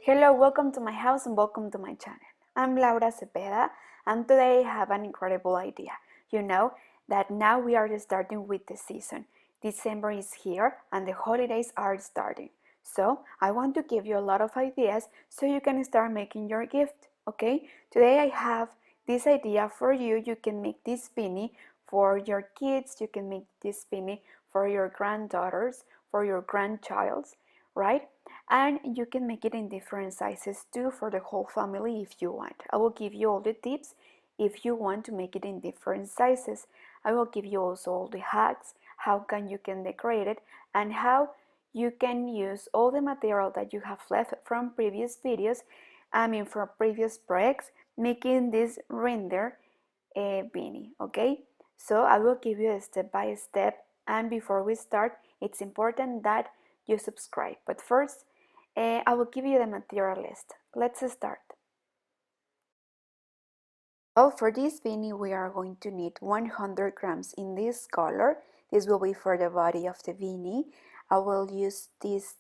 Hello, welcome to my house and welcome to my channel. I'm Laura Cepeda and today I have an incredible idea. You know that now we are starting with the season. December is here and the holidays are starting. So I want to give you a lot of ideas so you can start making your gift, okay? Today I have this idea for you. You can make this beanie for your kids, you can make this beanie for your granddaughters, for your grandchilds, right? And you can make it in different sizes too for the whole family if you want. I will give you all the tips if you want to make it in different sizes. I will give you also all the hacks, how you can decorate it, and how you can use all the material that you have left from previous videos, from previous projects, making this reindeer beanie, okay? So I will give you a step by step, and before we start, it's important that you subscribe. But first, I will give you the material list. Let's start. Well, for this beanie, we are going to need 100 grams in this color. This will be for the body of the beanie. I will use this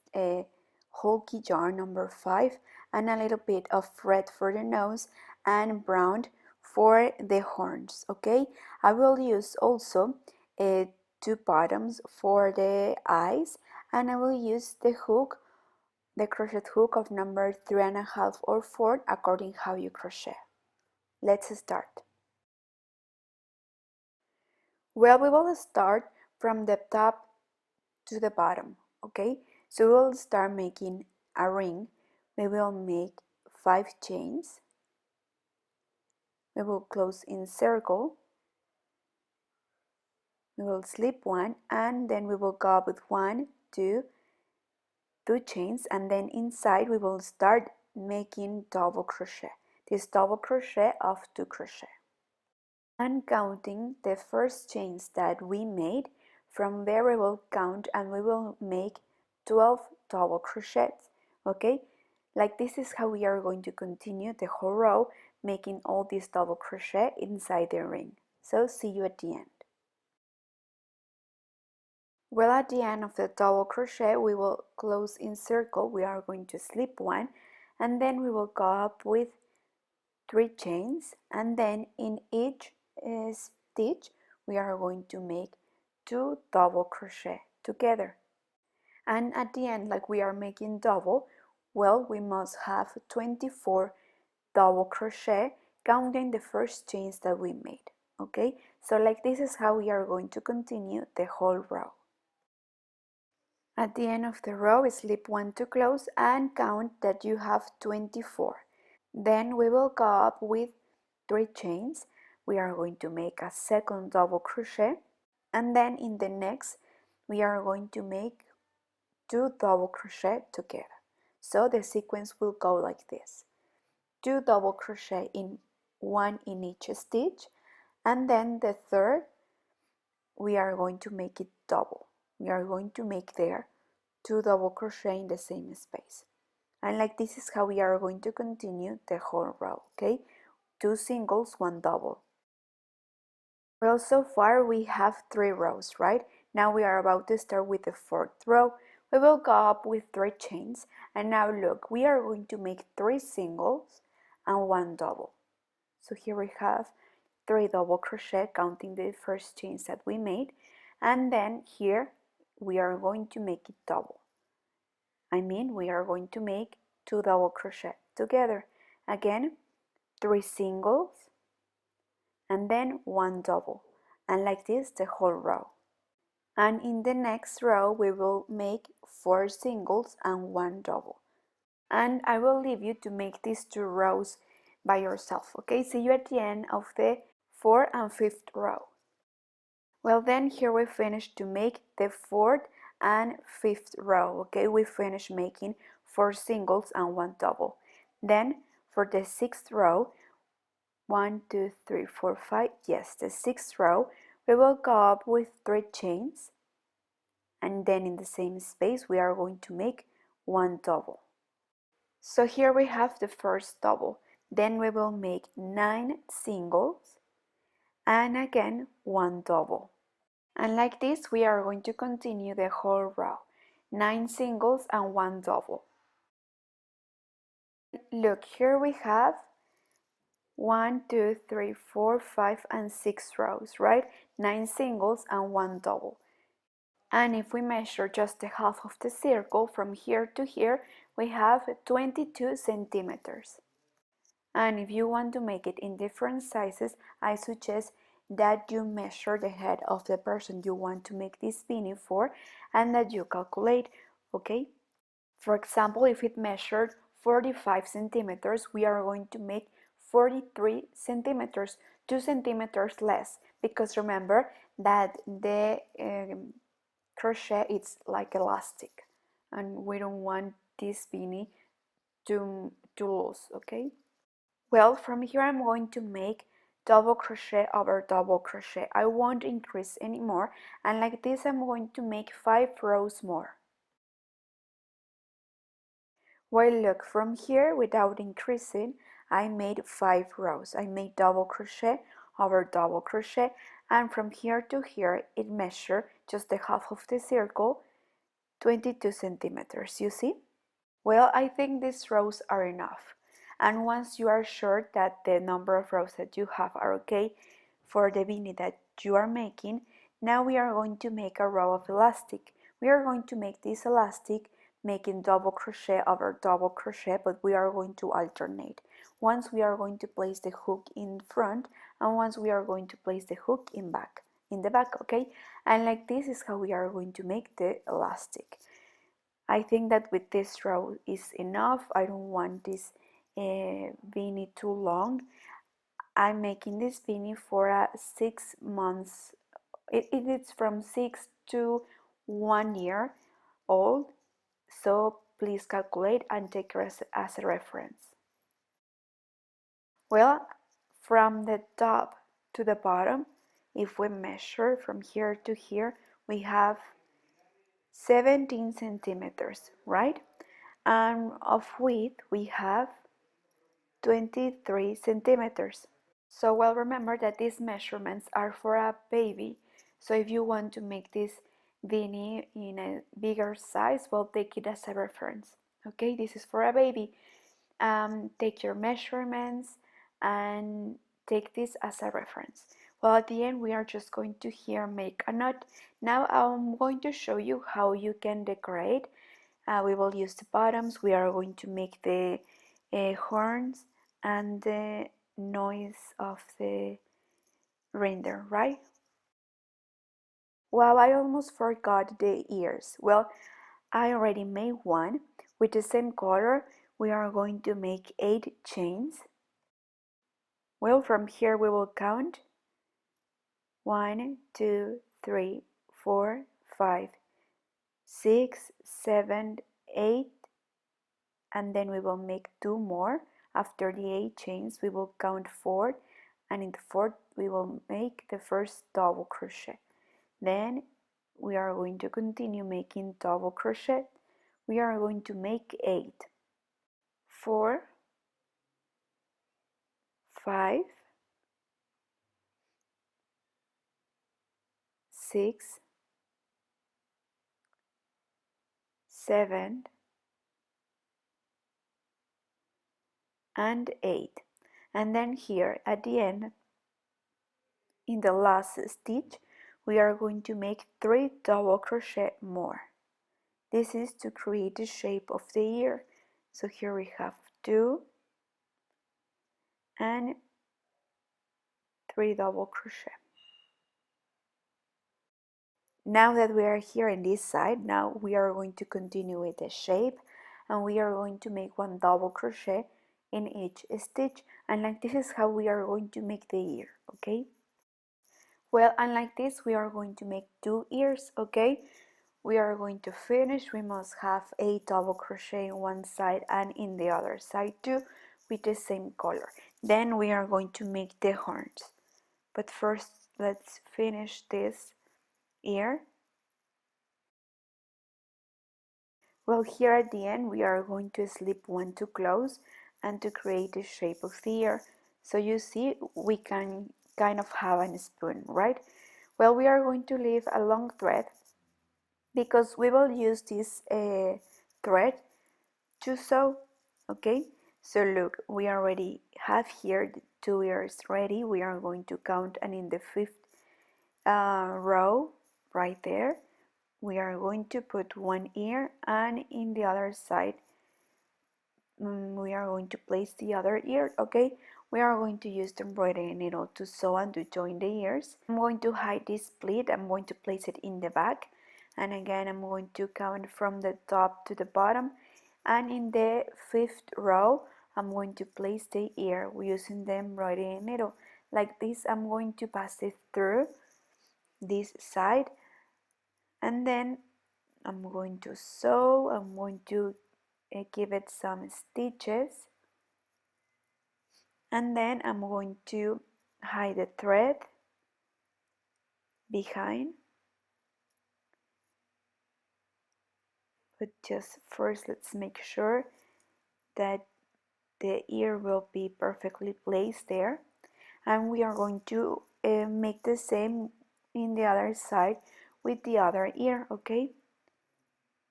hulky yarn number 5 and a little bit of red for the nose and brown for the horns, okay? I will use also 2 bottoms for the eyes, and I will use the hook, the crochet hook of number 3.5 or 4 according how you crochet. Let's start. Well, we will start from the top to the bottom, okay? So we will start making a ring. We will make 5 chains. We will close in circle. We will slip 1 and then we will go up with 1, 2 chains, and then inside we will start making double crochet. This double crochet of 2 crochet. And counting the first chains that we made, from there we will count and we will make 12 double crochets, okay? Like this is how we are going to continue the whole row, making all these double crochet inside the ring. So see you at the end. Well, at the end of the double crochet, we will close in circle. We are going to slip 1 and then we will go up with 3 chains, and then in each stitch we are going to make 2 double crochet together. And at the end, like we are making double, well, we must have 24 double crochet counting the first chains that we made, okay? So like this is how we are going to continue the whole row. At the end of the row, slip 1 to close and count that you have 24. Then we will go up with 3 chains. We are going to make a second double crochet, and then in the next we are going to make 2 double crochet together. So the sequence will go like this: 2 double crochet in 1 in each stitch, and then the third we are going to make it double. We are going to make there 2 double crochet in the same space. And like this is how we are going to continue the whole row, okay? 2 singles, 1 double. Well, so far we have 3 rows, right? Now we are about to start with the 4th row. We will go up with 3 chains, and now look, we are going to make 3 singles and 1 double. So here we have 3 double crochet counting the first chains that we made, and then here we are going to make it double. We are going to make 2 double crochet together. Again, 3 singles and then 1 double, and like this the whole row. And in the next row we will make 4 singles and 1 double. And I will leave you to make these 2 rows by yourself, okay? See you at the end of the 4th and 5th row. Well, then here we finished to make the 4th and 5th row, okay? We finished making 4 singles and 1 double. Then for the 6th row, 1, 2, 3, 4, 5, yes, the 6th row, we will go up with 3 chains, and then in the same space we are going to make 1 double. So here we have the first double. Then we will make 9 singles and again 1 double. And like this we are going to continue the whole row. 9 singles and 1 double. Look, here we have 1, 2, 3, 4, 5, and 6 rows, right? 9 singles and 1 double. And if we measure just the half of the circle from here to here, we have 22 centimeters. And if you want to make it in different sizes, I suggest that you measure the head of the person you want to make this beanie for and that you calculate, okay? For example, if it measured 45 centimeters, we are going to make 43 centimeters, 2 centimeters less, because remember that the crochet is like elastic and we don't want this beanie to loose, okay? Well, from here I'm going to make double crochet over double crochet. I won't increase anymore, and like this I'm going to make 5 rows more. Well, look, from here without increasing I made 5 rows. I made double crochet over double crochet, and from here to here it measured just the half of the circle, 22 centimeters, you see? Well, I think these rows are enough. And once you are sure that the number of rows that you have are okay for the beanie that you are making, now we are going to make a row of elastic. We are going to make this elastic making double crochet over double crochet, but we are going to alternate. Once we are going to place the hook in front, and once we are going to place the hook in the back, okay? And like this is how we are going to make the elastic. I think that with this row is enough. I don't want this beanie too long. I'm making this beanie for 6 months. It is from 6 to 1 year old. So please calculate and take it as a reference. Well, from the top to the bottom, if we measure from here to here, we have 17 centimeters, right? And of width we have 23 centimeters. So well, remember that these measurements are for a baby. So if you want to make this beanie in a bigger size, well, take it as a reference. Okay, this is for a baby. Take your measurements and take this as a reference. Well, at the end we are just going to here make a knot. Now I'm going to show you how you can decorate. We will use the bottoms. We are going to make the horns and the noise of the reindeer, right? Well, I almost forgot the ears. Well, I already made one. With the same color, we are going to make 8 chains. Well, from here we will count 1, 2, 3, 4, 5, 6, 7, 8, and then we will make 2 more. After the 8 chains we will count 4, and in the 4th we will make the first double crochet. Then we are going to continue making double crochet. We are going to make 8, 4, 5, 6, 7, and 8. And then here at the end, in the last stitch, we are going to make 3 double crochet more. This is to create the shape of the ear. So here we have 2 and 3 double crochet. Now that we are here in this side, now we are going to continue with the shape, and we are going to make 1 double crochet in each stitch, and like this is how we are going to make the ear, okay? Well, and like this we are going to make 2 ears, okay? We are going to finish. We must have 8 double crochet in one side and in the other side too, with the same color. Then we are going to make the horns. But first let's finish this ear. Well, here at the end we are going to slip 1 to close and to create the shape of the ear. So you see we can kind of have a spoon, right? Well, we are going to leave a long thread because we will use this thread to sew, okay? So look, we already have here the 2 ears ready. We are going to count, and in the 5th row right there we are going to put 1 ear, and in the other side we are going to place the other ear. Okay, we are going to use the embroidery needle to sew and to join the ears. I'm going to hide this split. I'm going to place it in the back, and again I'm going to count from the top to the bottom, and in the 5th row I'm going to place the ear using the embroidery needle like this. I'm going to pass it through this side, and then I'm going to sew. I'm going to give it some stitches, and then I'm going to hide the thread behind. But just first let's make sure that the ear will be perfectly placed there, and we are going to make the same in the other side with the other ear. Okay,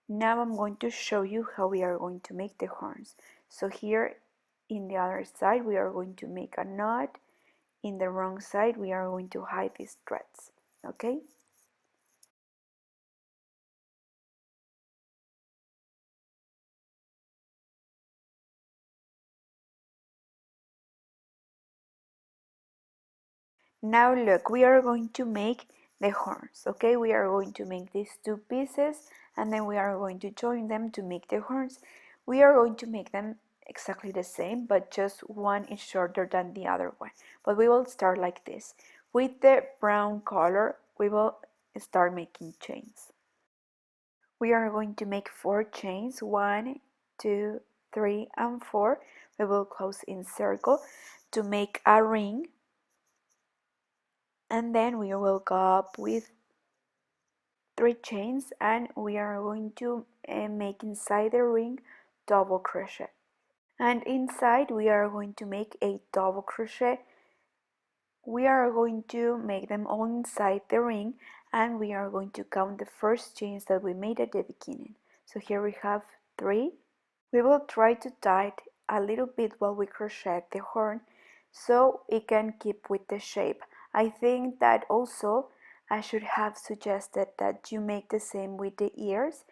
now I'm going to show you how we are going to make the horns. So here in the other side we are going to make a knot. In the wrong side we are going to hide these threads. Okay, now look, we are going to make the horns. Okay, we are going to make these 2 pieces, and then we are going to join them to make the horns. We are going to make them exactly the same, but just one is shorter than the other one. But we will start like this. With the brown color we will start making chains. We are going to make 4 chains, 1, 2, 3, and 4. We will close in circle to make a ring, and then we will go up with 3 chains, and we are going to make inside the ring double crochet, and inside we are going to make a double crochet. We are going to make them all inside the ring, and we are going to count the first chains that we made at the beginning. So here we have 3. We will try to tie it a little bit while we crochet the horn so it can keep with the shape. I think that also I should have suggested that you make the same with the ears.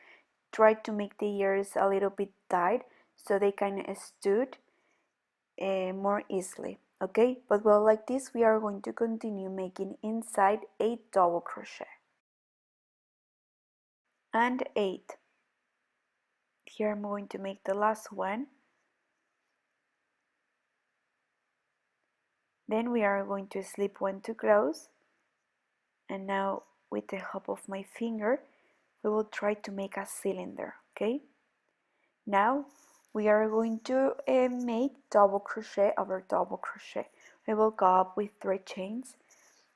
Try to make the ears a little bit tight so they can stood more easily. Okay, but well, like this we are going to continue making inside 8 double crochet and 8. Here I'm going to make the last one. Then we are going to slip one to close, and now with the help of my finger we will try to make a cylinder. Okay, now we are going to make double crochet over double crochet. We will go up with 3 chains,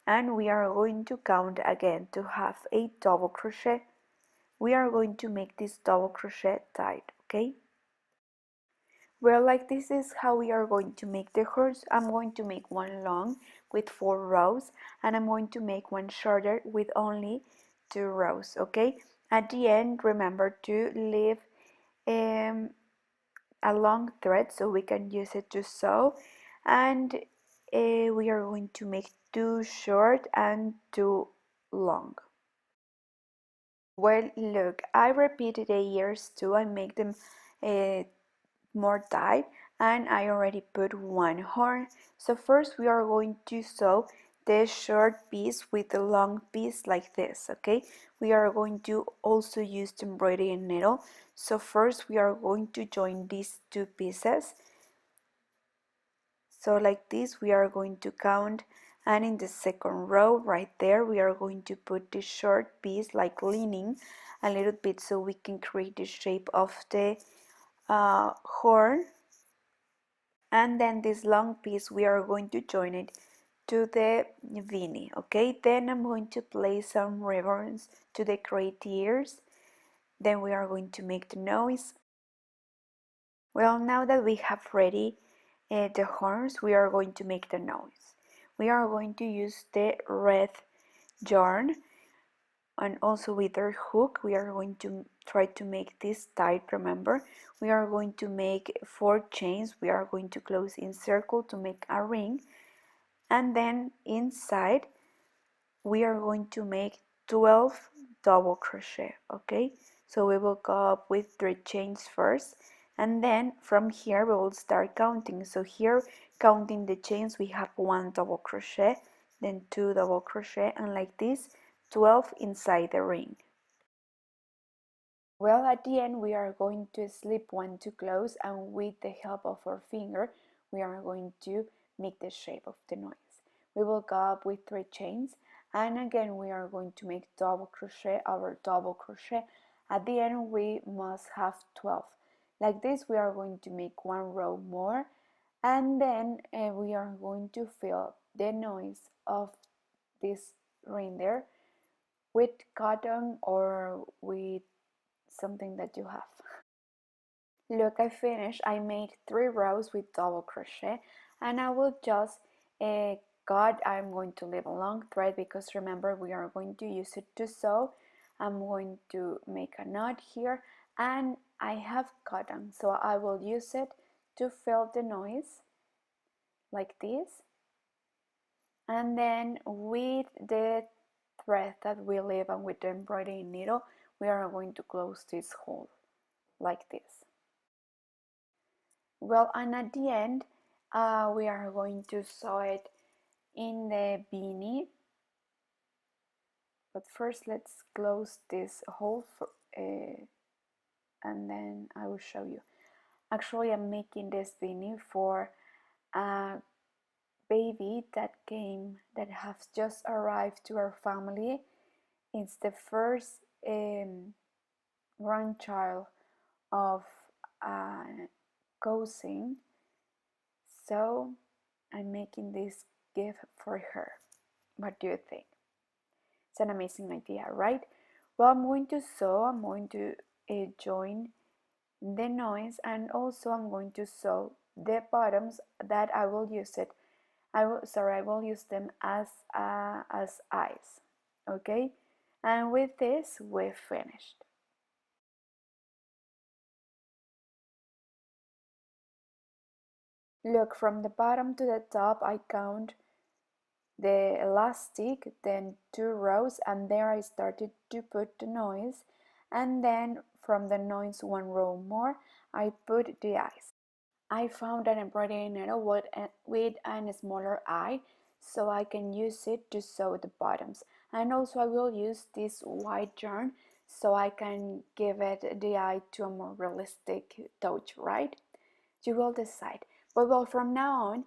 and we are going to count again to have 8 double crochet. We are going to make this double crochet tight. Okay, well, like this is how we are going to make the horns. I'm going to make one long with 4 rows, and I'm going to make one shorter with only 2 rows. Okay, at the end remember to leave a long thread so we can use it to sew, and we are going to make 2 short and 2 long. Well, look, I repeated the ears too. I make them more tight, and I already put one horn. So first we are going to sew the short piece with the long piece like this. Okay, we are going to also use the embroidery needle. So first we are going to join these 2 pieces. So like this we are going to count, and in the second row right there we are going to put the short piece like leaning a little bit so we can create the shape of the horn, and then this long piece we are going to join it to the beanie. Okay, then I'm going to place some ribbons to decorate the ears. Then we are going to make the nose. Well, now that we have ready the horns, we are going to make the nose. We are going to use the red yarn, and also with our hook we are going to try to make this tight. Remember, we are going to make 4 chains. We are going to close in circle to make a ring, and then inside we are going to make 12 double crochet. Okay, so we will go up with 3 chains first, and then from here we will start counting. So here, counting the chains, we have 1 double crochet, then 2 double crochet, and like this 12 inside the ring. Well, at the end we are going to slip 1 to close, and with the help of our finger we are going to make the shape of the noise. We will go up with 3 chains, and again we are going to make double crochet over double crochet. At the end we must have 12. Like this we are going to make 1 row more, and then we are going to fill the noise of this reindeer with cotton or with something that you have. Look, I finished. I made 3 rows with double crochet, and I will just cut. I'm going to leave a long thread because remember we are going to use it to sew. I'm going to make a knot here, and I have cotton, so I will use it to fill the noise like this, and then with the thread that we leave and with the embroidery needle we are going to close this hole like this. Well, and at the end we are going to sew it in the beanie, but first let's close this hole and then I will show you. Actually, I'm making this beanie for a baby that has just arrived to our family. It's the first grandchild of a cousin, so I'm making this gift for her. What do you think? It's an amazing idea, right? Well, I'm going to sew. I'm going to join the noise, and also I'm going to sew the bottoms that I will use it. I will use them as eyes. Okay, and with this we've finished. Look, from the bottom to the top I count the elastic, then 2 rows, and there I started to put the noise, and then from the noise 1 row more I put the eyes. I found an embroidery needle with a smaller eye, so I can use it to sew the bottoms, and also I will use this white yarn so I can give it the eye to a more realistic touch, right? You will decide. But well, from now on,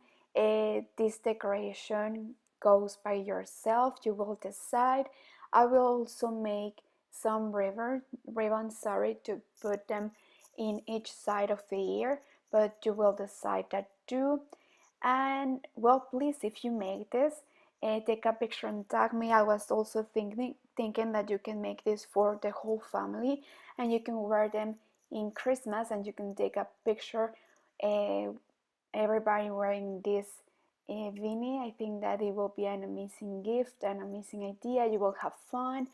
this decoration goes by yourself. You will decide. I will also make some ribbons, sorry, to put them in each side of the ear, but you will decide that too. And well, please, if you make this, take a picture and tag me. I was also thinking that you can make this for the whole family, and you can wear them in Christmas, and you can take a picture, uh, everybody wearing this beanie. I think that it will be an amazing gift, an amazing idea. You will have fun.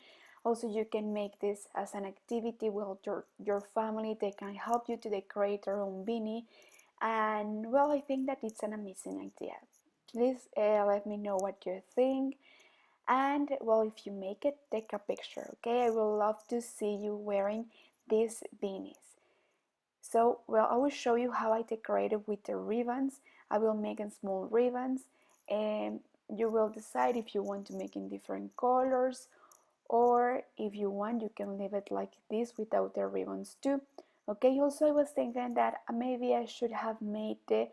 Also, you can make this as an activity with your family. They can help you to decorate their own beanie, and well, I think that it's an amazing idea. Please let me know what you think, and well, if you make it, take a picture. Okay, I will love to see you wearing these beanies. So well, I will show you how I decorated with the ribbons. I will make in small ribbons, and you will decide if you want to make in different colors, or if you want you can leave it like this without the ribbons too. Okay, also I was thinking that maybe I should have made the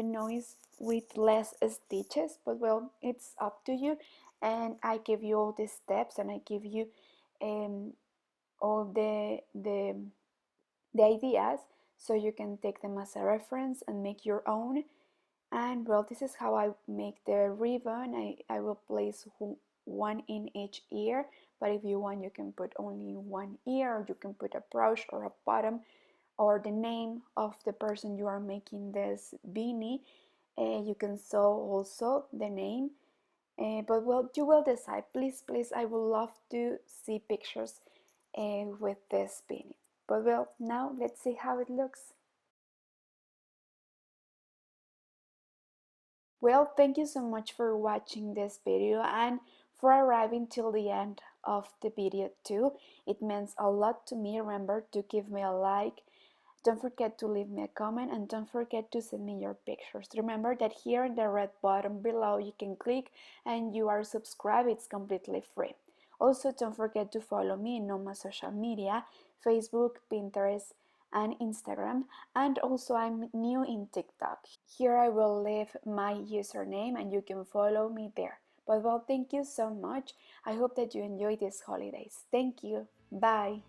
noise with less stitches, but well, it's up to you, and I give you all the steps, and I give you all the ideas so you can take them as a reference and make your own. And well, this is how I make the ribbon. I will place one in each ear, but if you want you can put only one ear, or you can put a brush or a bottom or the name of the person you are making this beanie. You can sew also the name, but well, you will decide. Please, I would love to see pictures with this beanie. But well, now let's see how it looks. Well, thank you so much for watching this video and for arriving till the end of the video too. It means a lot to me. Remember to give me a like. Don't forget to leave me a comment and don't forget to send me your pictures. Remember that here in the red button below you can click and you are subscribed. It's completely free. Also, don't forget to follow me in all my social media, Facebook, Pinterest, and Instagram, and also I'm new in TikTok. Here I will leave my username and you can follow me there. But well, thank you so much. I hope that you enjoy these holidays. Thank you. Bye.